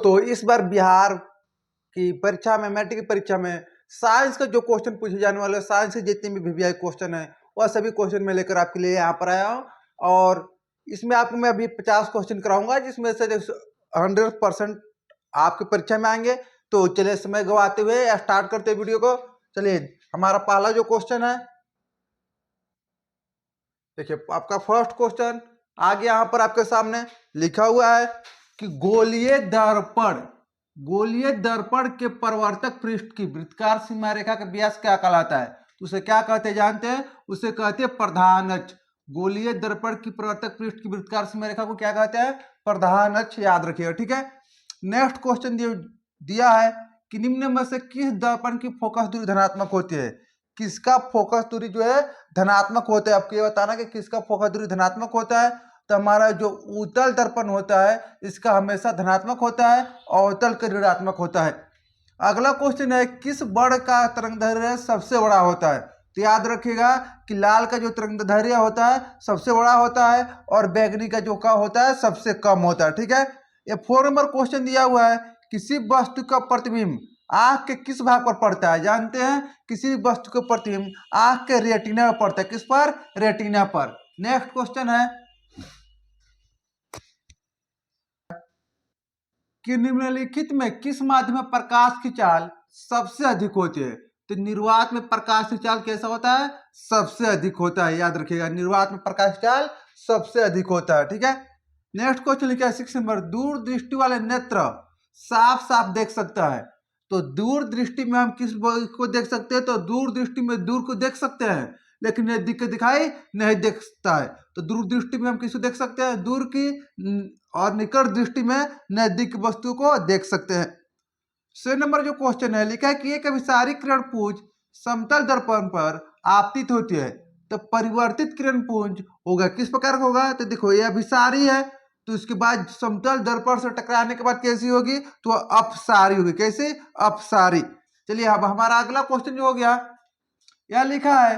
दोस्तों, इस बार बिहार की परीक्षा में, मैट्रिक की परीक्षा में साइंस का जो क्वेश्चन पूछे जाने वाले, साइंस के जितने भी वीवीआई क्वेश्चन है वह सभी क्वेश्चन मैं लेकर आपके लिए यहाँ पर आया हूँ। और इसमें आपको मैं अभी 50 क्वेश्चन कराऊंगा, जिसमें से 100% आपकी परीक्षा में आएंगे। तो चलिए समय गवाते हुए स्टार्ट करते हैं वीडियो को। चलिए, हमारा पहला जो क्वेश्चन है, देखिए आपका फर्स्ट क्वेश्चन आगे यहाँ पर आपके सामने लिखा हुआ है कि गोलीय दर्पण के परावर्तक पृष्ठ की वृत्तकार सीमा रेखा का व्यास क्या कहलाता है? तो उसे क्या कहते हैं जानते हैं? उसे कहते हैं प्रधान अक्ष। गोलीय दर्पण की परावर्तक पृष्ठ की वृत्तकार सीमा रेखा को क्या कहते हैं? प्रधान अक्ष। याद रखिएगा, ठीक है। नेक्स्ट क्वेश्चन दिया है कि निम्न में से किस दर्पण की फोकस दूरी धनात्मक होती है? किसका फोकस दूरी जो है धनात्मक होता है? आपको ये बताना कि किसका फोकस दूरी धनात्मक होता है। तो हमारा जो उत्तल दर्पण होता है इसका हमेशा धनात्मक होता है और अवतल का ऋणात्मक होता है। अगला क्वेश्चन है, किस वर्ण का तरंगदैर्घ्य सबसे बड़ा होता है? तो याद रखिएगा कि लाल का जो तरंगदैर्घ्य होता है सबसे बड़ा होता है और बैगनी का जो का होता है सबसे कम होता है, ठीक है। ये 4 नंबर क्वेश्चन दिया हुआ है, किसी वस्तु का प्रतिबिंब आंख के किस भाग पर पड़ता है? जानते हैं, किसी वस्तु का प्रतिबिंब आंख के रेटिना पर पड़ता है। किस पर? रेटिना पर। नेक्स्ट क्वेश्चन है कि निम्नलिखित में किस माध्यम में प्रकाश की चाल सबसे अधिक होती है? तो निर्वात में प्रकाश की चाल कैसा होता है? सबसे अधिक होता है। याद रखिएगा, निर्वात में प्रकाश की चाल सबसे अधिक होता है, ठीक है। नेक्स्ट क्वेश्चन लिखा है 6 नंबर, दूर दृष्टि वाले नेत्र साफ साफ देख सकता है। तो दूर दृष्टि में हम किस को देख सकते हैं? तो दूर दृष्टि में दूर को देख सकते हैं, लेकिन नजदीक को दिखाई नहीं देख सकता है। तो दूर दृष्टि में हम किसको देख सकते हैं? दूर की, और निकट दृष्टि में नजदीक की वस्तु को देख सकते हैं। 6 नंबर जो क्वेश्चन है लिखा है कि एक अभिसारी किरण पुंज समतल दर्पण पर आपतित होती है, तो परिवर्तित किरण पुंज होगा किस प्रकार का होगा? तो देखो, ये अभिसारी है, तो इसके बाद समतल दर्पण से टकराने के बाद कैसी होगी? तो अपसारी होगी। कैसे? अपसारी। चलिए, अब हमारा अगला क्वेश्चन जो हो गया, यह लिखा है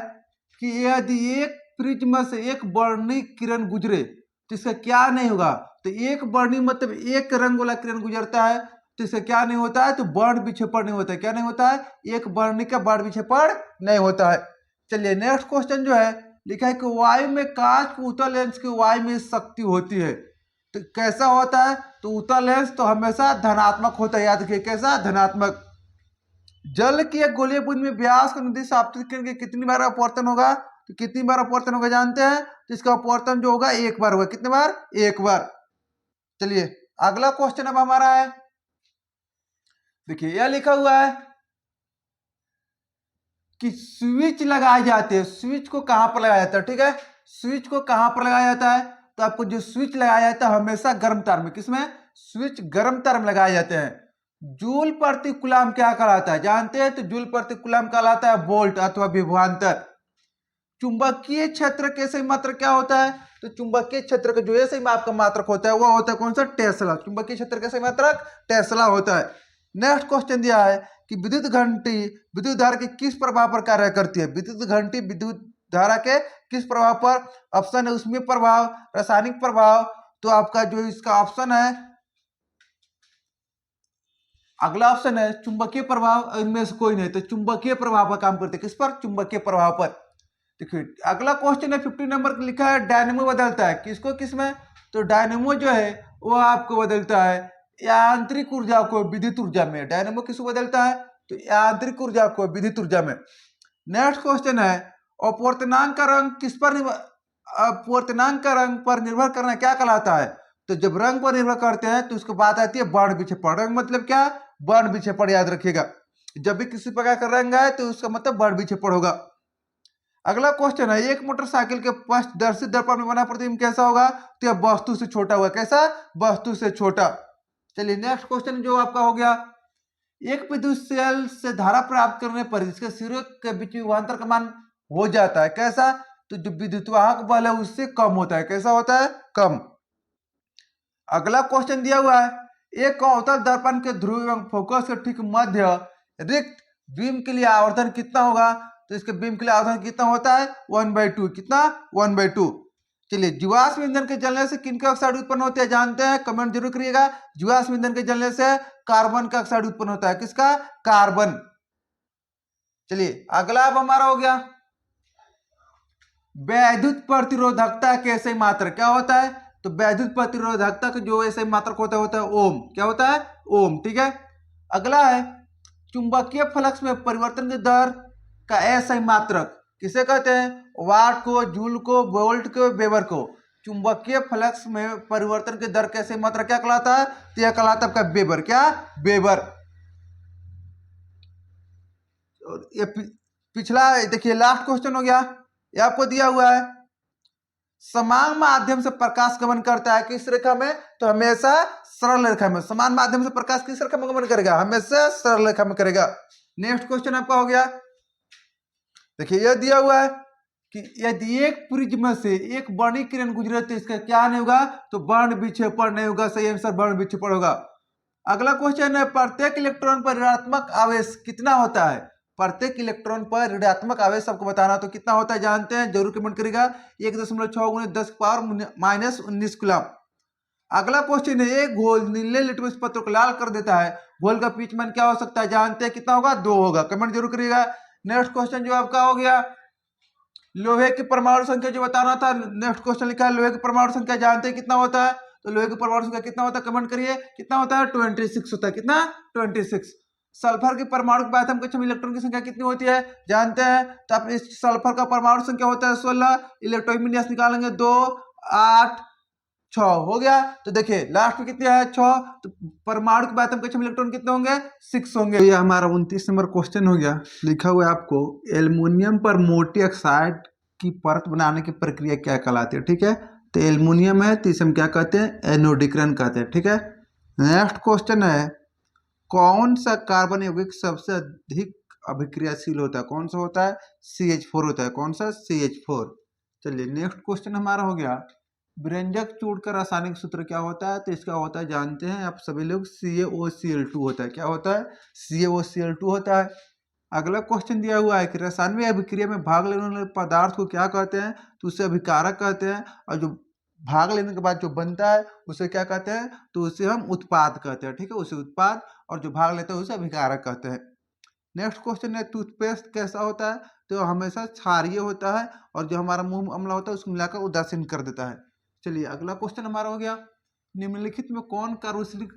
कि यदि एक प्रिज्म से एक वर्णी किरण गुजरे तो इसका क्या नहीं होगा? तो एक वर्णी मतलब एक रंग वाला किरण गुजरता है तो इसका क्या नहीं होता है? तो वर्ण विक्षेपण नहीं होता है। क्या नहीं होता है? एक वर्णी का वर्ण विक्षेपण नहीं होता है। चलिए, नेक्स्ट क्वेश्चन जो है लिखा है कि वायु में कांच के उत्तल लेंस की वायु में शक्ति होती है, तो कैसा होता है? तो उत्तल लेंस तो हमेशा धनात्मक होता है। याद रखिए, कैसा? धनात्मक। जल की एक गोलीय पुंज में व्यास को निर्दिष्ट आपतित किरण के कितनी बार अपवर्तन होगा? तो कितनी बार अपवर्तन होगा जानते हैं? तो इसका अपवर्तन जो होगा एक बार होगा। कितने बार? एक बार। चलिए, अगला क्वेश्चन अब हमारा है, देखिए यह लिखा हुआ है कि स्विच लगाए जाते हैं। स्विच को कहां पर लगाया जाता है? ठीक है, स्विच को कहां पर लगाया जाता है? तो आपको जो स्विच लगाया जाता है हमेशा गर्म तार में। किसमें? स्विच गर्म तार में लगाए जाते हैं। जूल प्रति कूलम क्या कहलाता है? जानते हैं, तो जूल प्रति कूलम कहलाता है वोल्ट अथवा विभवांतर। चुंबकीय क्षेत्र के सही मात्रक क्या होता है? तो चुंबकीय क्षेत्र का जो सही माप का मात्रक होता है वह होता है कौन सा? टेस्ला। चुंबकीय क्षेत्र का सही मात्रक टेस्ला होता है। नेक्स्ट क्वेश्चन दिया है कि विद्युत घंटी विद्युत धारा के किस प्रभाव पर कार्य करती है? विद्युत घंटी विद्युत धारा के किस प्रभाव पर? ऑप्शन है उसमें प्रभाव, रासायनिक प्रभाव। तो आपका जो इसका ऑप्शन है, अगला ऑप्शन है चुंबकीय प्रभाव। इनमें से कोई नहीं, तो चुंबकीय प्रभाव पर काम करते हैं। किस पर? चुंबकीय प्रभाव पर। देखिए, अगला क्वेश्चन है 15 नंबर लिखा है, डायनेमो बदलता है किसको किसमें? तो डायनेमो जो है वो आपको बदलता है यांत्रिक ऊर्जा को विद्युत ऊर्जा में। डायनेमो किसको बदलता है? तो यांत्रिक ऊर्जा को विद्युत ऊर्जा में। नेक्स्ट क्वेश्चन है, अपवर्तनांक का रंग किस पर अपवर्तनांक का रंग पर निर्भर करना क्या कहलाता है? तो जब रंग पर निर्भर करते हैं तो उसको बात आती है वर्ण विक्षेपण। रंग मतलब क्या? वर्ण विक्षेपण। याद रखिएगा, जब भी किसी प्रकार का रंग आए तो उसका मतलब वर्ण विक्षेपण होगा। अगला क्वेश्चन है, एक मोटरसाइकिल के पक्षदर्शी दर्पण में बना प्रतिबिंब कैसा होगा? तो यह वस्तु से छोटा होगा। कैसा? वस्तु से छोटा। चलिए, नेक्स्ट क्वेश्चन जो आपका हो गया, एक विद्युत सेल से धारा प्राप्त करने पर इसके सिरों के बीच विभवांतर का मान हो जाता है कैसा? तो जो विद्युतवाहक बल है उससे कम होता है। कैसा होता है? कम। अगला क्वेश्चन दिया हुआ है, एक अवतल दर्पण के ध्रुव एवं फोकस के ठीक मध्य रिक्त बीम के लिए आवर्धन कितना होगा? तो इसके बीम के लिए आवर्धन कितना होता है? 1/2। कितना? 1/2। चलिए, जीवाश्म ईंधन के जलने से किन का ऑक्साइड उत्पन्न होते हैं जानते हैं, कमेंट जरूर करिएगा। जीवाश्म ईंधन के जलने से कार्बन का ऑक्साइड उत्पन्न होता है, किसका, कार्बन। चलिए अगला अब हमारा हो गया वैद्युत प्रतिरोधकता के एसआई मात्रक क्या होता है। तो वैद्युत प्रतिरोधकता का जो एसआई मात्रक होता है ओम, क्या होता है, ओम। ठीक है, अगला है चुंबकीय फ्लक्स में परिवर्तन की दर का एसआई मात्रक किसे कहते हैं, वाट को, जूल को, वोल्ट को, वेबर को। चुंबकीय फ्लक्स में परिवर्तन की दर कैसे मात्रक क्या कहलाता है, तो यह कहलाता है आपका वेबर, क्या, वेबर। ये पिछला देखिए लास्ट क्वेश्चन हो गया, ये आपको दिया हुआ है समान माध्यम से प्रकाश गमन करता है किस रेखा में, तो हमेशा सरल रेखा में। समान माध्यम से प्रकाश किस रेखा में गमन करेगा, हमेशा सरल रेखा में करेगा। नेक्स्ट क्वेश्चन आपका हो गया, देखिए यह दिया हुआ है कि यदि एक प्रिज्म से एक वर्णिक किरण गुजरे तो इसका क्या नहीं होगा, तो वर्ण विक्षेपण नहीं होगा। सही आंसर वर्ण विक्षेपण होगा। अगला क्वेश्चन है प्रत्येक इलेक्ट्रॉन पर ऋणात्मक आवेश कितना होता है। प्रत्येक इलेक्ट्रॉन पर ऋणात्मक आवेश आपको बताना, तो कितना होता है जानते हैं, जरूर कमेंट करिएगा। 1.6 × 10⁻⁻19 कूलम। अगला क्वेश्चन है एक घोल नीले लिटमस पत्र को लाल कर देता है, घोल का पीच मान क्या हो सकता है जानते हैं, कितना होगा, 2 होगा। कमेंट जरूर करिएगा। नेक्स्ट क्वेश्चन जो आपका हो गया लोहे की परमाणु संख्या जो बताना था। नेक्स्ट क्वेश्चन लिखा है लोहे की परमाणु संख्या जानते हैं कितना होता है, तो लोहे की परमाणु संख्या कितना होता है कमेंट करिए, कितना होता है, 26 होता है। कितना, 26। सल्फर की परमाणु के आयतन कक्ष में इलेक्ट्रॉन की संख्या कितनी होती है जानते हैं, तो आप इस सल्फर का परमाणु संख्या होता है 16, इलेक्ट्रॉन विन्यास निकालेंगे 2, 8, 6 हो गया। तो देखिए लास्ट में कितने है, 6। तो परमाणु के आयतन कक्ष में इलेक्ट्रॉन कितने होंगे, 6 होंगे। ये हमारा 29 नंबर क्वेश्चन हो गया। लिखा हुआ है आपको एल्युमिनियम पर मोटी ऑक्साइड की परत बनाने की प्रक्रिया क्या कहलाती है। ठीक है, तो एल्युमिनियम है तो इसे हम क्या कहते हैं, एनोडीकरण कहते हैं। ठीक है, नेक्स्ट क्वेश्चन है कौन सा कार्बन यौगिक सबसे अधिक अभिक्रियाशील होता है, कौन सा होता है, CH4 होता है। कौन सा, CH4। चलिए नेक्स्ट क्वेश्चन हमारा हो गया व्यंजक चूड़ का रासायनिक सूत्र क्या होता है, तो इसका होता है जानते हैं आप सभी लोग CaOCl2 होता है। क्या होता है, CaOCl2 होता है। अगला क्वेश्चन दिया हुआ है कि रासायनिक अभिक्रिया में भाग लेने वाले पदार्थ को क्या कहते हैं, तो उसे अभिकारक कहते हैं। और जो भाग लेने के बाद जो बनता है उसे क्या कहते हैं, तो उसे हम उत्पाद कहते हैं। ठीक है, उसे उत्पाद, और जो भाग लेता है उसे अभिकारक कहते हैं। नेक्स्ट क्वेश्चन है टूथपेस्ट कैसा होता है, तो हमेशा क्षारीय होता है, और जो हमारा मुंह अम्ला होता है उसको मिलाकर उदासीन कर देता है। चलिए अगला क्वेश्चन हमारा हो गया निम्नलिखित में कौन कार्बोक्सिलिक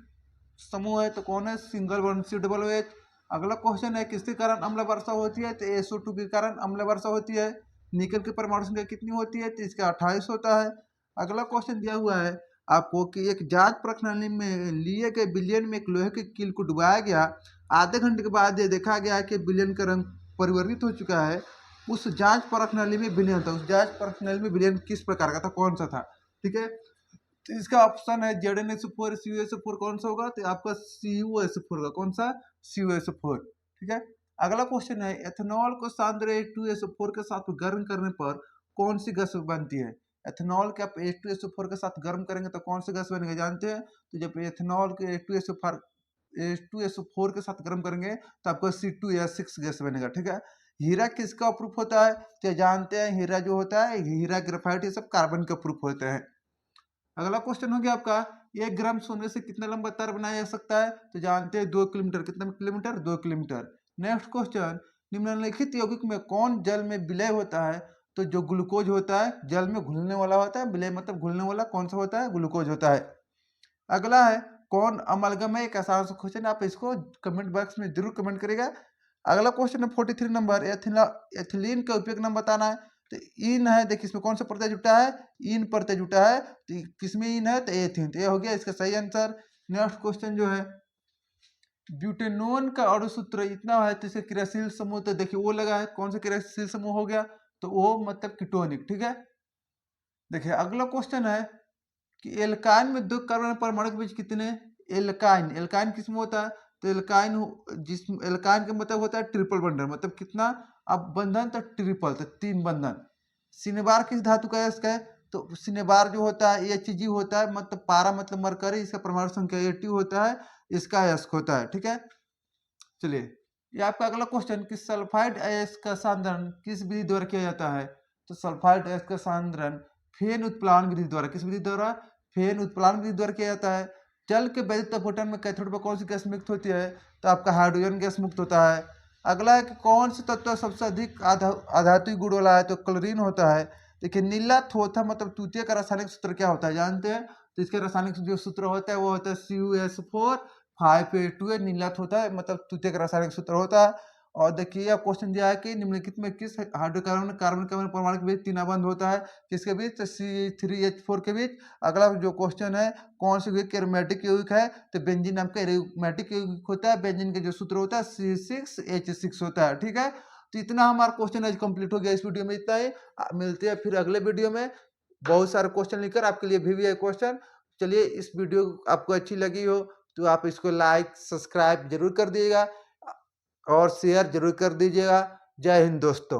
समूह है, तो कौन है, सिंगल बॉन्ड COOH। अगला क्वेश्चन है किसके कारण अम्ल वर्षा होती है, तो SO2 के कारण अम्ल वर्षा होती है। निकल की परमाणु संख्या कितनी होती है, तो इसका 28 होता है। अगला क्वेश्चन दिया हुआ है आपको कि एक जांच प्रणाली में लिए गए विलयन में एक लोहे के कील को डुबाया गया, आधे घंटे के बाद ये देखा गया कि विलयन का रंग परिवर्तित हो चुका है। उस जांच प्रणाली में विलयन था, उस जांच प्रणाली में विलयन किस प्रकार का था, कौन सा था। ठीक है, तो इसका ऑप्शन है ZnSO4 CuSO4 कौन सा होगा, तो आपका CuSO4 का, कौन सा, CuSO4। ठीक है, अगला क्वेश्चन है एथेनॉल को सांद्र H2SO4 के साथ गर्म करने पर कौन सी गैस बनती है। एथेनॉल के आप H2SO4 के साथ गर्म करेंगे तो कौन सी गैस बनेगा जानते हैं, तो जब एथेनॉल के H2SO4 के साथ गर्म करेंगे तो आपको C2H6 गैस बनेगा। ठीक है, हीरा किसका प्रूफ होता है, तो जानते हैं हीरा जो होता है, हीरा, ग्रेफाइट, ये सब कार्बन का प्रूफ होते हैं। अगला क्वेश्चन हो गया आपका 1 ग्राम सोने से कितना लंबा तार बनाया जा सकता है, तो जानते हैं 2 किलोमीटर। कितना किलोमीटर, 2 किलोमीटर। नेक्स्ट क्वेश्चन निम्नलिखित यौगिक में कौन जल में विलय होता है, तो जो ग्लूकोज होता है जल में घुलने वाला होता है, विलय मतलब घुलने वाला, कौन सा होता है, ग्लूकोज होता है। अगला है कौन अमलगम है, एक आसान सा क्वेश्चन, आप इसको कमेंट बॉक्स में जरूर कमेंट करिएगा। अगला क्वेश्चन है 43 नंबर एथिलीन का उपयोग नाम बताना है, तो इन है, देखिए इसमें कौन सा प्रत्यय जुटा है, इन प्रत्यय जुटा है, तो किसमें इन है, तो एथिन, तो ये हो गया इसका सही आंसर। नेक्स्ट क्वेश्चन जो है ब्यूटेनोन का अणु सूत्र इतना है तो इसका क्रियाशील समूह, तो देखिए वो लगा है, कौन सा क्रियाशील समूह हो गया, तो वो मतलब कीटोनिक। ठीक है, देखिए अगला क्वेश्चन है कि एल्काइन में 2 कार्बन परमाणु के बीच कितने, एल्काइन, एल्काइन किसमें होता है, तो एल्काइन जिस एल्काइन का मतलब होता है ट्रिपल बंधन, मतलब कितना, अब बंधन तो ट्रिपल, तो 3 बंधन। सिनेबार किस धातु का है इसका, तो सिनेबार जो होता है Hg होता है, मतलब पारा मतलब मरकरी, इसका परमाणु संख्या 80 होता है, इसका यस्क होता है। ठीक है, चलिए ये आपका अगला क्वेश्चन कि सल्फाइड अयस्क का सांद्रण किस विधि द्वारा किया जाता है, तो सल्फाइड अयस्क का सांद्रण फेन उत्प्लावन विधि द्वारा, किस विधि द्वारा? फेन उत्प्लावन विधि द्वारा किया जाता है। जल के वैद्युत अपघटन में कैथोड पर कौन सी गैस मुक्त होती है? तो आपका हाइड्रोजन गैस मुक्त होता है। अगला है कि कौन से तत्व सबसे अधिक आधात्विक गुण वाला है? तो क्लोरीन होता है। देखिए नीला थोथा मतलब तूतिया का रासायनिक सूत्र क्या होता है जानते हैं? तो इसका रासायनिक जो सूत्र होता है वो होता है CuS4 5A2 नीला थोथा मतलब तूतिया का रासायनिक सूत्र होता है। और देखिए अब क्वेश्चन दिया है कि निम्नलिखित में किस हाइड्रोकार्बन कार्बन कार्बन परमाणु के बीच 3 बंध होता है? किसके बीच? तो C3H4 के बीच। अगला जो क्वेश्चन है कौन से यौगिक एरोमेटिक यौगिक है? तो बेंजीन नाम का एरोमेटिक यौगिक होता है। बेंजीन का जो सूत्र होता है C6H6 होता है। ठीक है, तो इतना हमारा क्वेश्चन आज कंप्लीट हो गया। इस वीडियो में इतना ही। मिलते हैं फिर अगले वीडियो में बहुत सारे क्वेश्चन लेकर आपके लिए भी है क्वेश्चन। चलिए इस वीडियो आपको अच्छी लगी हो तो आप इसको लाइक सब्सक्राइब जरूर कर दिएगा और शेयर जरूर कर दीजिएगा। जय हिंद दोस्तों।